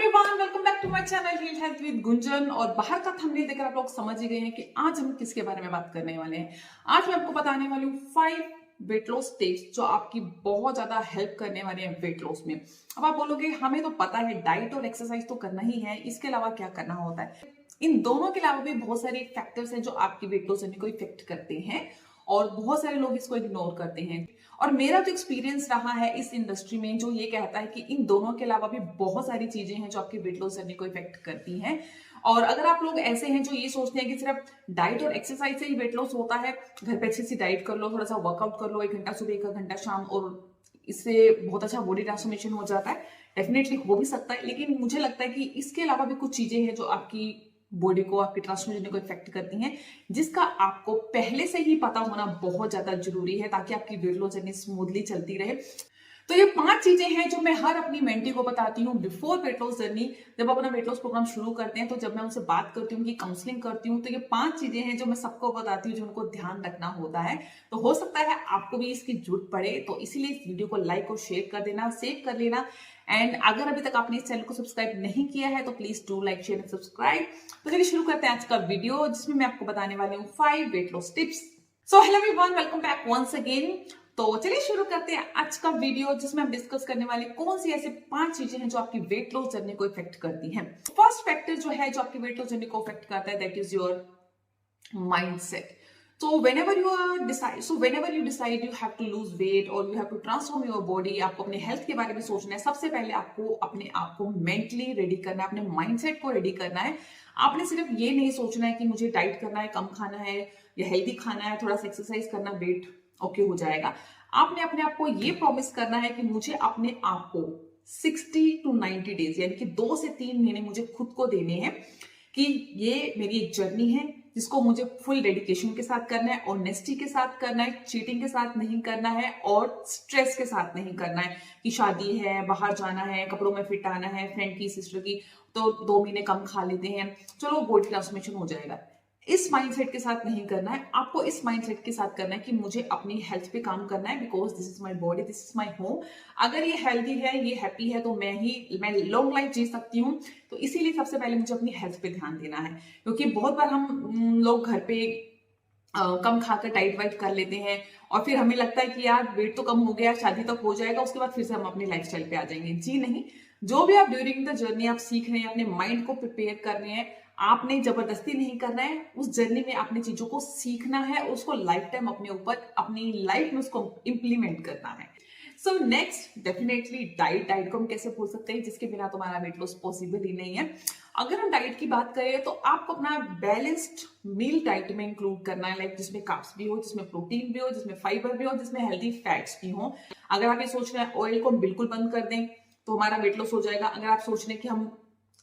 Everyone, welcome back to my channel Heal Health with Gunjan. और बाहर का थंबनेल देखकर आप लोग समझ ही गए हैं कि आज हम किसके बारे में बात करने वाले हैं। आज मैं आपको बताने वाली हूँ 5 वेट लॉस टिप्स जो आपकी बहुत ज्यादा हेल्प करने वाले हैं वेट लॉस में। अब आप बोलोगे हमें तो पता है डाइट और एक्सरसाइज तो करना ही है, इसके अलावा क्या करना होता है। इन दोनों के अलावा भी बहुत सारे फैक्टर्स हैं जो आपकी वेट लॉस जर्नी को इफेक्ट करते हैं और बहुत सारे लोग इसको इग्नोर करते हैं। और मेरा जो एक्सपीरियंस रहा है इस इंडस्ट्री में जो ये कहता है कि इन दोनों के अलावा भी बहुत सारी चीजें हैं जो आपकी वेट लॉस जर्नी को इफेक्ट करती हैं। और अगर आप लोग ऐसे हैं जो ये सोचते हैं कि सिर्फ डाइट और एक्सरसाइज से ही वेट लॉस होता है, घर पे अच्छी सी डाइट कर लो, थोड़ा सा वर्कआउट कर लो, 1 घंटा सुबह 1 घंटा शाम, और इससे बहुत अच्छा बॉडी ट्रांसफॉर्मेशन हो जाता है। डेफिनेटली हो भी सकता है, लेकिन मुझे लगता है कि इसके अलावा भी कुछ चीजें हैं जो आपकी बॉडी को, आपकी ट्रांसफॉर्मेशन को इफेक्ट करती हैं, जिसका आपको पहले से ही पता होना बहुत ज्यादा जरूरी है ताकि आपकी वेट लॉस जर्नी स्मूथली चलती रहे। तो ये 5 चीजें हैं जो मैं हर अपनी मेंटी को बताती हूँ बिफोर वेट लॉस जर्नी। जब अपना वेट लॉस प्रोग्राम शुरू करते हैं तो जब मैं उनसे बात करती हूँ, उनकी काउंसलिंग करती हूँ, तो ये 5 चीजें हैं जो मैं सबको बताती हूँ जो उनको ध्यान रखना होता है। तो हो सकता है आपको भी इसकी जरूरत पड़े, तो इसीलिए इस वीडियो को लाइक और शेयर कर देना, सेव कर लेना। एंड अगर अभी तक आपने इस चैनल को सब्सक्राइब नहीं किया है तो please do like share and subscribe. तो चलिए शुरू करते हैं आज का वीडियो, जिसमें मैं आपको बताने वाली हूँ 5 weight loss tips. So hello everyone, welcome back once again. तो चलिए शुरू करते हैं आज का वीडियो, जिसमें हम डिस्कस करने वाले कौन सी ऐसे 5 चीजें हैं जो आपकी वेट लॉस जर्नी को इफेक्ट करती हैं। फर्स्ट फैक्टर जो है जो आपकी वेट लॉस जर्नी को इफेक्ट करता है, that is your mindset. So whenever you decide you have to lose weight or you have to transform your body, आपको अपने हेल्थ के बारे में सोचना है। सबसे पहले आपको अपने आप को मेंटली रेडी करना है, अपने माइंडसेट को रेडी करना है। आपने सिर्फ ये नहीं सोचना है कि मुझे डाइट करना है, कम खाना है या हेल्दी खाना है, थोड़ा सा एक्सरसाइज करना, वेट ओके हो जाएगा। आपने अपने आप को ये प्रॉमिस करना है कि मुझे अपने आप को 60 to 90 डेज यानी कि 2 से 3 महीने मुझे खुद को देने हैं कि ये मेरी एक जर्नी है जिसको मुझे फुल डेडिकेशन के साथ करना है, ऑनेस्टी के साथ करना है, चीटिंग के साथ नहीं करना है और स्ट्रेस के साथ नहीं करना है कि शादी है, बाहर जाना है, कपड़ों में फिट आना है, फ्रेंड की, सिस्टर की, तो 2 महीने कम खा लेते हैं, चलो बॉडी ट्रांसफॉर्मेशन हो जाएगा। इस माइंडसेट के साथ नहीं करना है। आपको इस माइंडसेट के साथ करना है कि मुझे अपनी हेल्थ पे काम करना है, because this is my body, this is my home. अगर ये हेल्दी है, ये हैप्पी है, तो मैं लॉन्ग लाइफ जी सकती हूँ। तो इसीलिए सबसे पहले मुझे अपनी हेल्थ पे ध्यान देना है, क्योंकि बहुत बार हम लोग घर पे कम खाकर टाइट वाइट कर लेते हैं और फिर हमें लगता है कि यार वेट तो कम हो गया, शादी तक हो जाएगा, उसके बाद फिर से हम अपनी लाइफस्टाइल पे आ जाएंगे। जी नहीं, जो भी आप ड्यूरिंग द जर्नी आप सीख रहे हैं, अपने माइंड को प्रिपेयर कर रहे हैं, आपने जबरदस्ती नहीं करना है। उस जर्नी में आपने चीजों को सीखना है, उसको लाइफ टाइम अपने ऊपर, अपनी लाइफ में उसको इम्प्लीमेंट करना है। सो नेक्स्ट, डेफिनेटली डाइट को हम कैसे भूल सकते हैं जिसके बिना तुम्हारा वेट लॉस पॉसिबल ही नहीं है। अगर हम डाइट की बात करें तो आपको अपना बैलेंस्ड मील डाइट में इंक्लूड करना है, लाइक जिसमें कार्ब्स भी हो, जिसमें प्रोटीन भी हो, जिसमें फाइबर भी हो, जिसमें हेल्दी फैट्स भी हो। अगर आप ये सोच रहे हैं ऑयल को हम बिल्कुल बंद कर दें तो हमारा वेट लॉस हो जाएगा, अगर आप सोच रहे हैं कि हम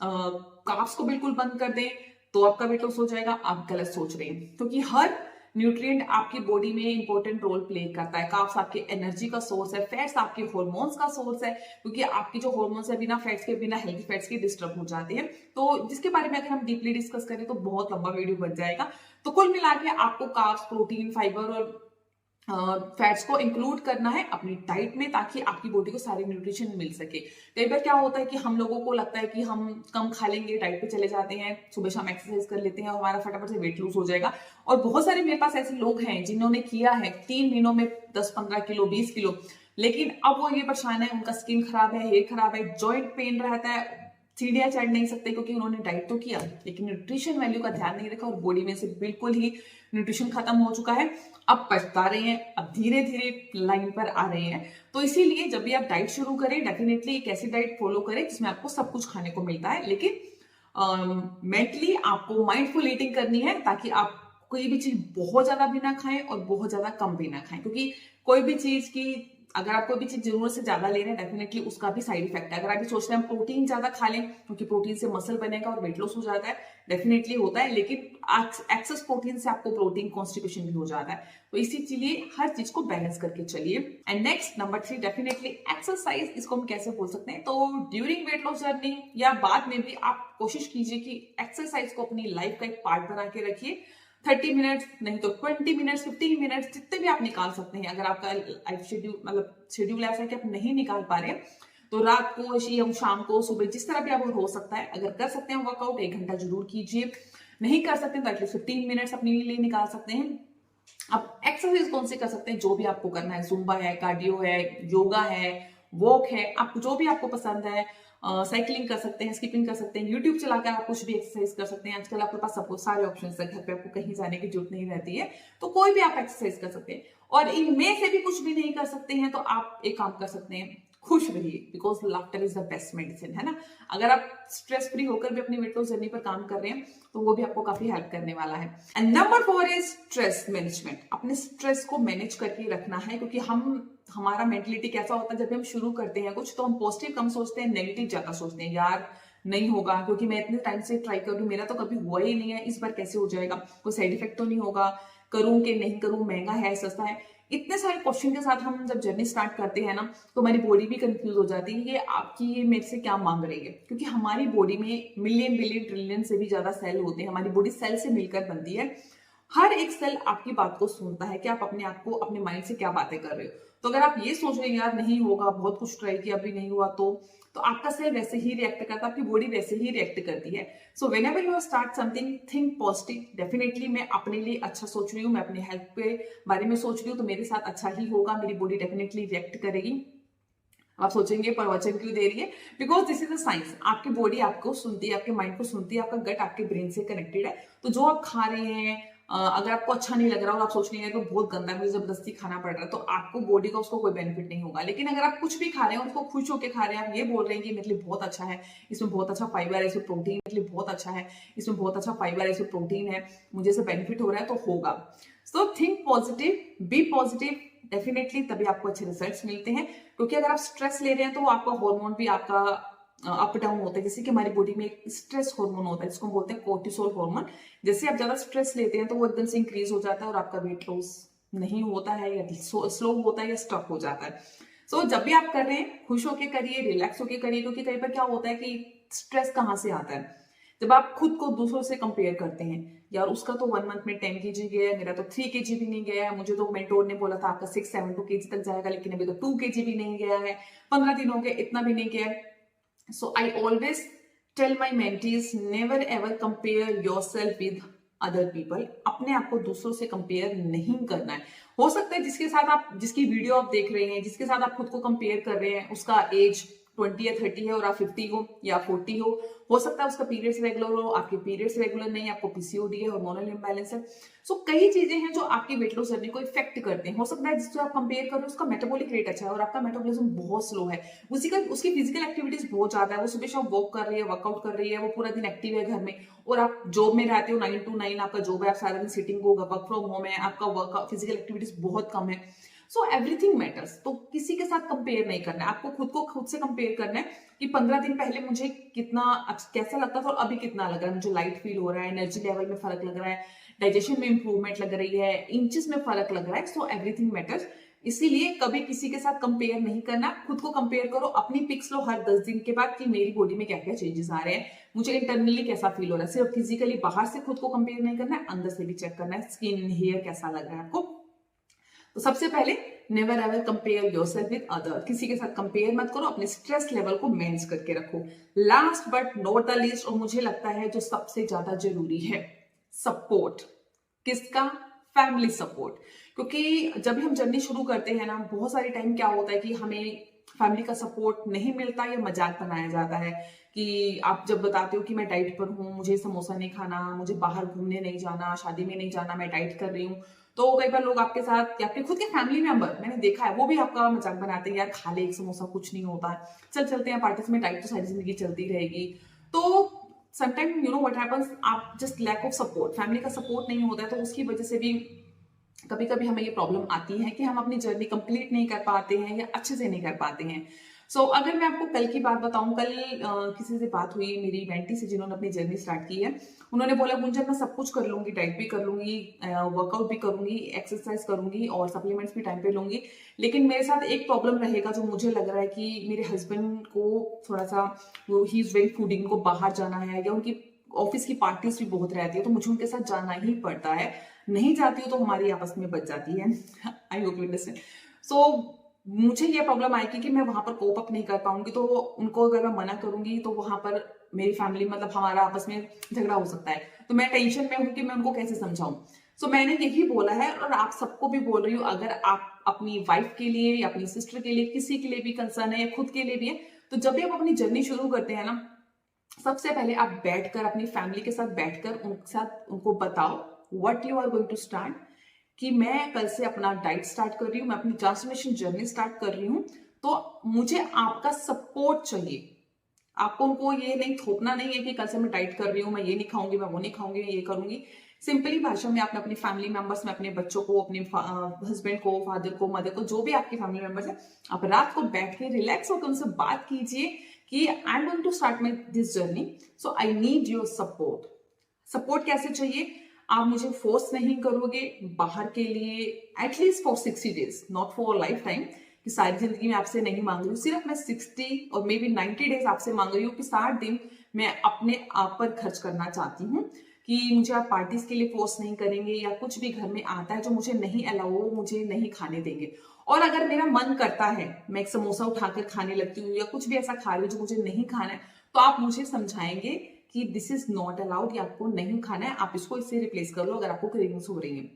कार्ब्स को बिल्कुल बंद कर दें तो आपका वेट लॉस हो जाएगा, आप गलत सोच रहे हैं। क्योंकि हर न्यूट्रिएंट आपकी बॉडी में इंपॉर्टेंट रोल प्ले करता है। कार्ब्स आपके एनर्जी का सोर्स है, फैट्स आपके हॉर्मोन्स का सोर्स है, क्योंकि आपकी जो हॉर्मोन्स है बिना फैट्स के, बिना हेल्दी फैट्स के डिस्टर्ब हो जाते हैं। तो जिसके बारे में अगर हम डीपली डिस्कस करें तो बहुत लंबा वीडियो बन जाएगा। तो कुल मिला के आपको कार्ब्स, प्रोटीन, फाइबर और फैट्स को इंक्लूड करना है अपनी डाइट में, ताकि आपकी बॉडी को सारे न्यूट्रिशन मिल सके। कई बार क्या होता है कि हम लोगों को लगता है कि हम कम खा लेंगे, डाइट पे चले जाते हैं, सुबह शाम एक्सरसाइज कर लेते हैं और हमारा फटाफट से वेट लूज हो जाएगा। और बहुत सारे मेरे पास ऐसे लोग हैं जिन्होंने किया है 3 महीनों में 10-15 किलो, 20 किलो, लेकिन अब वो ये परेशान है, उनका स्किन खराब है, हेयर खराब है, जॉइंट पेन रहता है, सीढ़ियां चढ़ नहीं सकते, क्योंकि उन्होंने डाइट तो किया लेकिन न्यूट्रिशन वैल्यू का ध्यान नहीं रखा और बॉडी में से बिल्कुल ही न्यूट्रिशन खत्म हो चुका है। अब पछता रहे हैं, अब धीरे धीरे लाइन पर आ रहे हैं। तो इसीलिए जब भी आप डाइट शुरू करें, डेफिनेटली एक ऐसी डाइट फॉलो करें जिसमें आपको सब कुछ खाने को मिलता है, लेकिन मेंटली आपको माइंडफुल ईटिंग करनी है, ताकि आप कोई भी चीज बहुत ज्यादा भी ना खाएं और बहुत ज्यादा कम भी ना खाएं। क्योंकि कोई भी चीज की, अगर आप कोई भी चीज जरूरत से ज्यादा ले रहे हैं, डेफिनेटली उसका भी साइड इफेक्ट है। अगर आप ये सोच रहे हैं हम प्रोटीन ज्यादा खा लें क्योंकि प्रोटीन से मसल बनेगा और वेट लॉस हो जाता है, डेफिनेटली होता है, लेकिन एक्सेस प्रोटीन से आपको प्रोटीन कॉन्स्टिपेशन भी हो जाता है। तो इसीलिए हर चीज को बैलेंस करके चलिए। And next, number 3, definitely exercise. इसको हम कैसे बोल सकते हैं, तो ड्यूरिंग वेट लॉस जर्नी या बाद में भी आप कोशिश कीजिए कि एक्सरसाइज को अपनी लाइफ का एक पार्ट बना के रखिए। 30 मिनट्स नहीं तो 20 मिनट्स, 15 मिनट्स, जितने भी आप निकाल सकते हैं। अगर आपका लाइफ शेड्यूल, मतलब शेड्यूल ऐसा है कि आप नहीं निकाल पा रहे हैं, तो रात को या शाम को सुबह जिस तरह भी आप हो सकता है, अगर कर सकते हैं वर्कआउट 1 घंटा जरूर कीजिए, नहीं कर सकते तो एटलीस्ट 15 मिनट्स अपने लिए निकाल सकते हैं। आप एक्सरसाइज कौन सी कर सकते हैं, जो भी आपको करना है, जुम्बा है, कार्डियो है, योगा है, वॉक है, आपको जो भी आपको पसंद है, साइकिलिंग कर सकते हैं, स्किपिंग कर सकते हैं, यूट्यूब चलाकर आप कुछ भी एक्सरसाइज कर सकते हैं। आजकल आपके पास सब सारे ऑप्शन है, घर पे आपको कहीं जाने की जरूरत नहीं रहती है, तो कोई भी आप एक्सरसाइज कर सकते हैं। और इनमें से भी कुछ भी नहीं कर सकते हैं तो आप एक काम कर सकते हैं, खुश रहिए, because laughter is the best medicine, है ना। अगर आप स्ट्रेस फ्री होकर भी अपनी वेट लॉस जर्नी पर काम कर रहे हैं तो वो भी आपको काफी हेल्प करने वाला है। And number 4 is stress management. अपने स्ट्रेस को मैनेज करके रखना है, क्योंकि हमारा मेंटलिटी कैसा होता है, जब हम शुरू करते हैं कुछ तो हम पॉजिटिव कम सोचते हैं, नेगेटिव ज्यादा सोचते हैं। यार नहीं होगा, क्योंकि मैं इतने टाइम से ट्राई कर रही हूँ, मेरा तो कभी हुआ ही नहीं है, इस बार कैसे हो जाएगा, कोई साइड इफेक्ट तो नहीं होगा, करूं कि नहीं करूं, महंगा है सस्ता है, इतने सारे क्वेश्चन के साथ हम जब जर्नी स्टार्ट करते हैं ना, तो हमारी बॉडी भी कंफ्यूज हो जाती है, ये आपकी ये मेरे से क्या मांग रही है। क्योंकि हमारी बॉडी में मिलियन बिलियन ट्रिलियन से भी ज्यादा सेल होते हैं, हमारी बॉडी सेल से मिलकर बनती है। हर एक सेल आपकी बात को सुनता है कि आप अपने आप को, अपने माइंड से क्या बातें कर रहे हो। तो अगर आप ये सोच रहे हैं यार नहीं होगा, बहुत कुछ ट्राई किया अभी नहीं हुआ, तो आपका सेल वैसे ही रिएक्ट करता है, आपकी बॉडी वैसे ही रिएक्ट करती है। So whenever you start something, think positive. Definitely मैं अपने लिए अच्छा सोच रही हूँ, मैं अपने हेल्थ के बारे में सोच रही हूँ, तो मेरे साथ अच्छा ही होगा, मेरी बॉडी डेफिनेटली रिएक्ट करेगी। आप सोचेंगे प्रवचन क्यों दे रही है, because this is a science. आपकी बॉडी आपको सुनती है, आपके माइंड को सुनती है, आपका गट आपके ब्रेन से कनेक्टेड है। तो जो आप खा रहे हैं, अगर आपको अच्छा नहीं लग रहा और आप सोच रहे हैं तो बहुत गंदा है, मुझे जबरदस्ती खाना पड़ रहा है, तो आपको बॉडी का उसको कोई बेनिफिट नहीं होगा। लेकिन अगर आप कुछ भी खा रहे हैं, उसको खुश होकर खा रहे हैं, आप ये बोल रहे हैं कि मेरे लिए बहुत अच्छा है, इसमें बहुत अच्छा फाइबर है, इसमें प्रोटीन, मेरे लिए बहुत अच्छा है, इसमें बहुत अच्छा फाइबर है, इसमें प्रोटीन है, मुझे इससे बेनिफिट हो रहा है, तो होगा। So think positive, be positive, definitely तभी आपको अच्छे रिजल्ट्स मिलते हैं। क्योंकि अगर आप स्ट्रेस ले रहे हैं तो आपका हार्मोन भी आपका अप डाउन होता है। जैसे कि हमारी बॉडी में एक स्ट्रेस हार्मोन होता है, जिसको हम बोलते हैं कोर्टिसोल हार्मोन। जैसे आप ज्यादा स्ट्रेस लेते हैं तो वो एकदम से इंक्रीज हो जाता है और आपका वेट लॉस नहीं होता है, या स्लो होता है, या स्टॉप हो जाता है। सो जब भी आप कर रहे हैं, खुश होके करिए, रिलैक्स होके करिए। क्योंकि कई बार क्या होता है कि स्ट्रेस कहाँ से आता है, जब आप खुद को दूसरों से कंपेयर करते हैं, यार उसका तो 1 मंथ में 10 kg गया है, मेरा तो 3 kg भी नहीं गया है, मुझे तो मेंटोर ने बोला था आपका 6-7 kg तक जाएगा, लेकिन अभी तो 2 kg भी नहीं गया है, 15 दिन हो गए, इतना भी नहीं गया है। So I always tell my mentees, never ever compare yourself with other people. अपने आप को दूसरों से कंपेयर नहीं करना है। हो सकता है जिसके साथ आप, जिसकी वीडियो आप देख रहे हैं, जिसके साथ आप खुद को कंपेयर कर रहे हैं, उसका एज 20 या 30 है और आप 50 हो या 40 हो सकता है उसका पीरियड्स रेगुलर हो, आपके पीरियड्स रेगुलर नहीं, आपको पीसीओडी है, हार्मोनल इंबैलेंस है। सो कई चीजें हैं जो आपकी वेट लॉस जर्नी को इफेक्ट करते हैं। हो सकता है जिससे आप कंपेयर कर रहे हो उसका मेटाबॉलिक रेट अच्छा है और आपका मेटाबॉलिज्म बहुत स्लो है, उसकी फिजिकल एक्टिविटीज बहुत ज्यादा है, वो सुबह शाम वॉक कर रही है, वर्कआउट कर रही है, वो पूरा दिन एक्टिव है घर में, और आप जॉब में रहते हो, 9 to 9 आपका जॉब है, आप सारा दिन सिटिंग हो, वर्क फ्रॉम होम है, आपका वर्क फिजिकल एक्टिविटीज बहुत कम है। So everything matters. तो किसी के साथ कंपेयर नहीं करना है, आपको खुद को खुद से कंपेयर करना है कि 15 दिन पहले मुझे कितना कैसा लगता था और अभी कितना लग रहा है, मुझे लाइट फील हो रहा है, एनर्जी लेवल में फर्क लग रहा है, डाइजेशन में इंप्रूवमेंट लग रही है, इंचेस में फर्क लग रहा है। So everything matters. इसीलिए कभी किसी के साथ कंपेयर नहीं करना, खुद को कंपेयर करो, अपनी पिक्स लो हर 10 दिन के बाद कि मेरी बॉडी में क्या क्या चेंजेस आ रहे हैं, मुझे इंटरनली कैसा फील हो रहा है। सिर्फ फिजिकली बाहर से खुद को कंपेयर नहीं करना है, अंदर से भी चेक करना है, स्किन हेयर कैसा लग रहा है आपको। तो सबसे पहले never ever compare yourself with other. किसी के साथ कंपेयर मत करो, अपने स्ट्रेस लेवल को मैनेज करके रखो। Last but not the least, और मुझे लगता है जो सबसे ज्यादा जरूरी है, सपोर्ट। किसका? Family support. क्योंकि जब भी हम जर्नी शुरू करते हैं ना, बहुत सारी टाइम क्या होता है कि हमें फैमिली का सपोर्ट नहीं मिलता या मजाक बनाया जाता है कि आप जब बताते हो कि मैं डाइट पर हूँ, मुझे समोसा नहीं खाना, मुझे बाहर घूमने नहीं जाना, शादी में नहीं जाना, मैं डाइट कर रही हूँ, तो कई बार लोग आपके साथ या आपके खुद के फैमिली मेंबर, मैंने देखा है, वो भी आपका मजाक बनाते हैं, यार खा ले एक समोसा, कुछ नहीं होता है, चल चलते हैं पार्टीज में, डाइट तो सारी जिंदगी चलती रहेगी। तो sometime you know what happens, आप just lack of support, family का सपोर्ट नहीं होता है, तो उसकी वजह से भी कभी कभी हमें ये प्रॉब्लम आती है कि हम अपनी जर्नी कंप्लीट नहीं कर पाते हैं या अच्छे से नहीं कर पाते हैं। अगर मैं आपको कल की बात बताऊं, कल किसी से बात हुई मेरी मेंटी से जिन्होंने अपनी जर्नी स्टार्ट की है। उन्होंने बोला गुंजन मैं सब कुछ कर लूंगी, डाइट भी कर लूंगी, वर्कआउट भी करूंगी, एक्सरसाइज करूंगी और सप्लीमेंट्स भी टाइम पे लूंगी, लेकिन मेरे साथ एक प्रॉब्लम रहेगा जो मुझे लग रहा है कि मेरे हस्बैंड को थोड़ा सा, ही इज वेरी फूडी, उनको बाहर जाना है या उनकी ऑफिस की पार्टीज भी बहुत रहती है, तो मुझे उनके साथ जाना ही पड़ता है, नहीं जाती हूँ तो हमारी आपस में बच जाती है। I hope you understand. So मुझे ये प्रॉब्लम आएगी कि मैं वहां पर कोप अप नहीं कर पाऊंगी, तो उनको अगर मैं मना करूंगी तो वहां पर मेरी फैमिली मतलब हमारा आपस में झगड़ा हो सकता है। तो मैं टेंशन में हूँ कि मैं उनको कैसे समझाऊं। सो मैंने यही बोला है और आप सबको भी बोल रही हूँ, अगर आप अपनी वाइफ के लिए या अपनी सिस्टर के लिए किसी के लिए भी कंसर्न है या खुद के लिए भी है, तो जब भी आप अपनी जर्नी शुरू करते हैं ना, सबसे पहले आप बैठकर अपनी फैमिली के साथ बैठकर उनके साथ उनको बताओ what you are going to start, कि मैं कल से अपना डाइट स्टार्ट कर रही हूँ, मैं अपनी ट्रांसफॉर्मेशन जर्नी स्टार्ट कर रही हूँ, तो मुझे आपका सपोर्ट चाहिए। आपको उनको ये नहीं थोपना नहीं है कि कल से मैं डाइट कर रही हूँ, मैं ये नहीं खाऊंगी, मैं वो नहीं खाऊंगी, मैं ये करूंगी। सिंपली भाषा में आपने अपनी फैमिली मेंबर्स में अपने बच्चों को, अपने हस्बैंड को, फादर को, मदर को, जो भी आपकी फैमिली मेंबर्स है, आप रात को बैठ के रिलैक्स होकर उनसे बात कीजिए कि I am going to start my this journey, so I need your support. Support कैसे चाहिए? आप मुझे फोर्स नहीं करोगे बाहर के लिए, at least for 60 days, not for life time, कि सारी जिंदगी में आपसे नहीं मांग रही हूँ, सिर्फ मैं 60 और मे बी 90 डेज आपसे मांग रही हूँ कि 60 दिन मैं अपने आप पर खर्च करना चाहती हूँ, कि मुझे आप पार्टीज के लिए फोर्स नहीं करेंगे या कुछ भी घर में आता है जो मुझे नहीं अलाउ हो, मुझे नहीं खाने देंगे। और अगर मेरा मन करता है मैं एक समोसा उठाकर खाने लगती हूँ या कुछ भी ऐसा खा रही हूँ जो मुझे नहीं खाना है, तो आप मुझे समझाएंगे कि दिस इज नॉट अलाउड, ये आपको नहीं खाना है, आप इसको इससे रिप्लेस कर लो अगर आपको क्रेविंग्स हो रही है।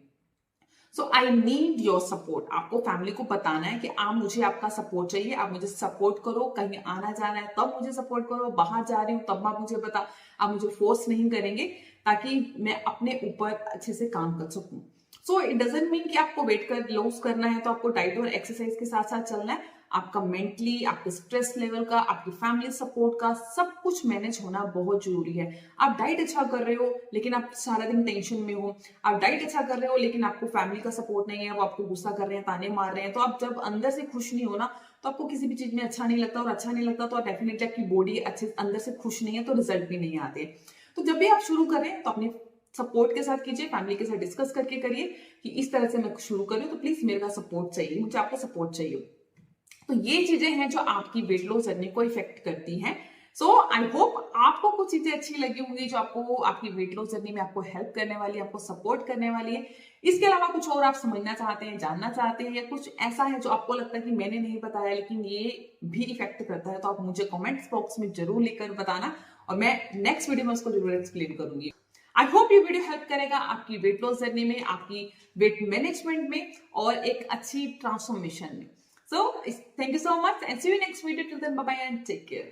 So I need your support. आपको फैमिली को बताना है कि आप मुझे आपका सपोर्ट चाहिए, आप मुझे सपोर्ट करो, कहीं आना जाना है तब मुझे सपोर्ट करो, बाहर जा रही हूँ तब आप मुझे बता, आप मुझे फोर्स नहीं करेंगे, ताकि मैं अपने ऊपर अच्छे से काम कर सकूं। सो इट डजेंट मीन कि आपको वेट कर लॉस करना है तो आपको डाइट और एक्सरसाइज के साथ साथ चलना है। आपका मेंटली, आपके स्ट्रेस लेवल का, आपकी फैमिली सपोर्ट का सब कुछ मैनेज होना बहुत जरूरी है। आप डाइट अच्छा कर रहे हो लेकिन आप सारा दिन टेंशन में हो, आप डाइट अच्छा कर रहे हो लेकिन आपको फैमिली का सपोर्ट नहीं है, वो आपको गुस्सा कर रहे हैं, ताने मार रहे हैं, तो आप जब अंदर से खुश नहीं हो ना, तो आपको किसी भी चीज में अच्छा नहीं लगता, और अच्छा नहीं लगता तो डेफिनेटली आपकी बॉडी अच्छे अंदर से खुश नहीं है, तो रिजल्ट भी नहीं आते। तो जब भी आप शुरू करें तो अपने सपोर्ट के साथ कीजिए, फैमिली के साथ डिस्कस करके करिए कि इस तरह से मैं शुरू करूँ, तो प्लीज मेरे का सपोर्ट चाहिए, मुझे आपका सपोर्ट चाहिए। तो ये चीजें हैं जो आपकी वेट लॉस जर्नी को इफेक्ट करती हैं। सो आई होप आपको कुछ चीजें अच्छी लगी होंगी जो आपको आपकी वेट लॉस जर्नी में आपको हेल्प करने वाली है, आपको सपोर्ट करने वाली है। इसके अलावा कुछ और आप समझना चाहते हैं, जानना चाहते हैं, या कुछ ऐसा है जो आपको लगता है कि मैंने नहीं बताया लेकिन ये भी इफेक्ट करता है, तो आप मुझे कमेंट्स बॉक्स में जरूर लिखकर बताना और मैं नेक्स्ट वीडियो में उसको जरूर एक्सप्लेन करूंगी। आई होप ये वीडियो हेल्प करेगा आपकी वेट लॉस जर्नी में, आपकी वेट मैनेजमेंट में और एक अच्छी ट्रांसफॉर्मेशन में। So, thank you so much and see you next video. Till then, bye bye and take care.